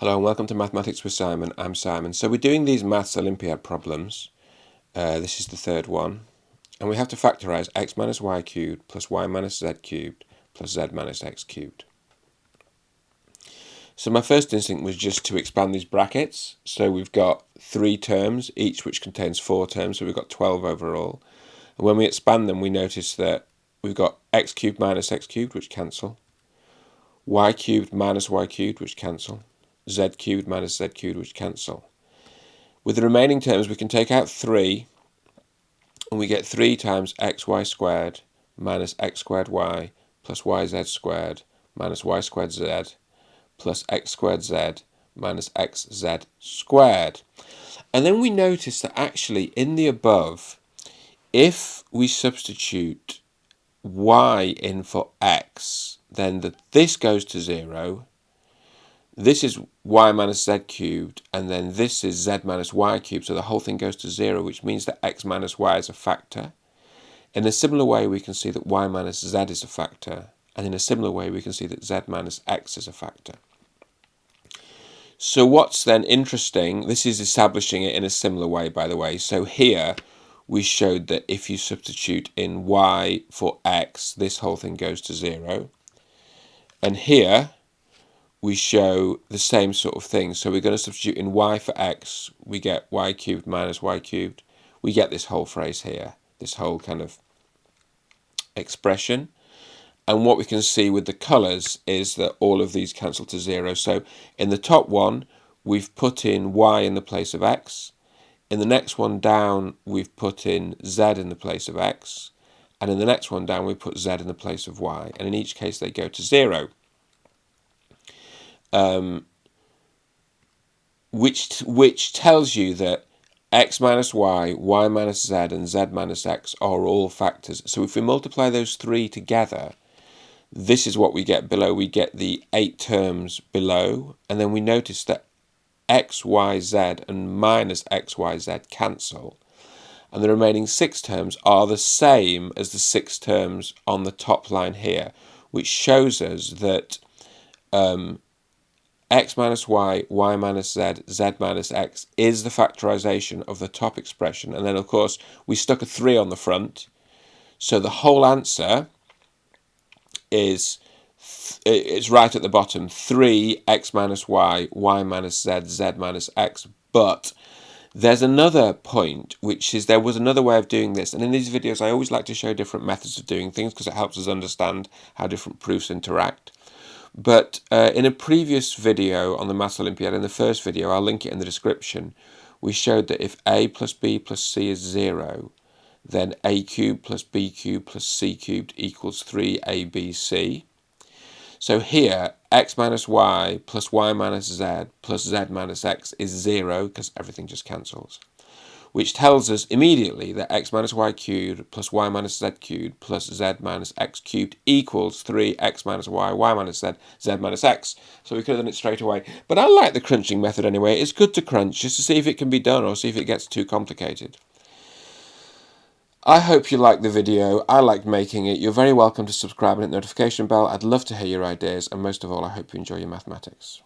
Hello and welcome to Mathematics with Simon. I'm Simon. So we're doing these Maths Olympiad problems. This is the third one. And we have to factorise x minus y cubed plus y minus z cubed plus z minus x cubed. So my first instinct was just to expand these brackets. So we've got 3 terms, each which contains 4 terms. So we've got 12 overall. And when we expand them, we notice that we've got x cubed minus x cubed, which cancel. Y cubed minus y cubed, which cancel. Z cubed minus z cubed, which cancel. With the remaining terms, we can take out 3, and we get 3 times xy squared minus x squared y plus yz squared minus y squared z plus x squared z minus xz squared. And then we notice that actually in the above, if we substitute y in for x, then this goes to 0. This is y minus z cubed, and then this is z minus y cubed, so the whole thing goes to 0, which means that x minus y is a factor. In a similar way, we can see that y minus z is a factor, and in a similar way, we can see that z minus x is a factor. So what's then interesting, this is establishing it in a similar way, by the way. So here, we showed that if you substitute in y for x, this whole thing goes to 0. And here, we show the same sort of thing. So we're going to substitute in y for x, we get y cubed minus y cubed. We get this whole phrase here, this whole kind of expression. And what we can see with the colours is that all of these cancel to 0. So in the top one, we've put in y in the place of x. In the next one down, we've put in z in the place of x. And in the next one down, we put z in the place of y. And in each case, they go to 0. Which tells you that x minus y, y minus z, and z minus x are all factors. So if we multiply those 3 together, this is what we get below. We get the 8 terms below, and then we notice that x, y, z, and minus x, y, z cancel. And the remaining 6 terms are the same as the 6 terms on the top line here, which shows us that x minus y, y minus z, z minus x is the factorization of the top expression. And then, of course, we stuck a 3 on the front. So the whole answer is it's right at the bottom. 3 x minus y, y minus z, z minus x. But there's another point, which is there was another way of doing this. And in these videos, I always like to show different methods of doing things because it helps us understand how different proofs interact. But in a previous video on the Maths Olympiad, in the first video, I'll link it in the description, we showed that if a plus b plus c is 0, then a cubed plus b cubed plus c cubed equals 3abc. So here, x minus y plus y minus z plus z minus x is 0, because everything just cancels. Which tells us immediately that x minus y cubed plus y minus z cubed plus z minus x cubed equals 3x minus y, y minus z, z minus x. So we could have done it straight away. But I like the crunching method anyway. It's good to crunch just to see if it can be done or see if it gets too complicated. I hope you liked the video. I liked making it. You're very welcome to subscribe and hit the notification bell. I'd love to hear your ideas. And most of all, I hope you enjoy your mathematics.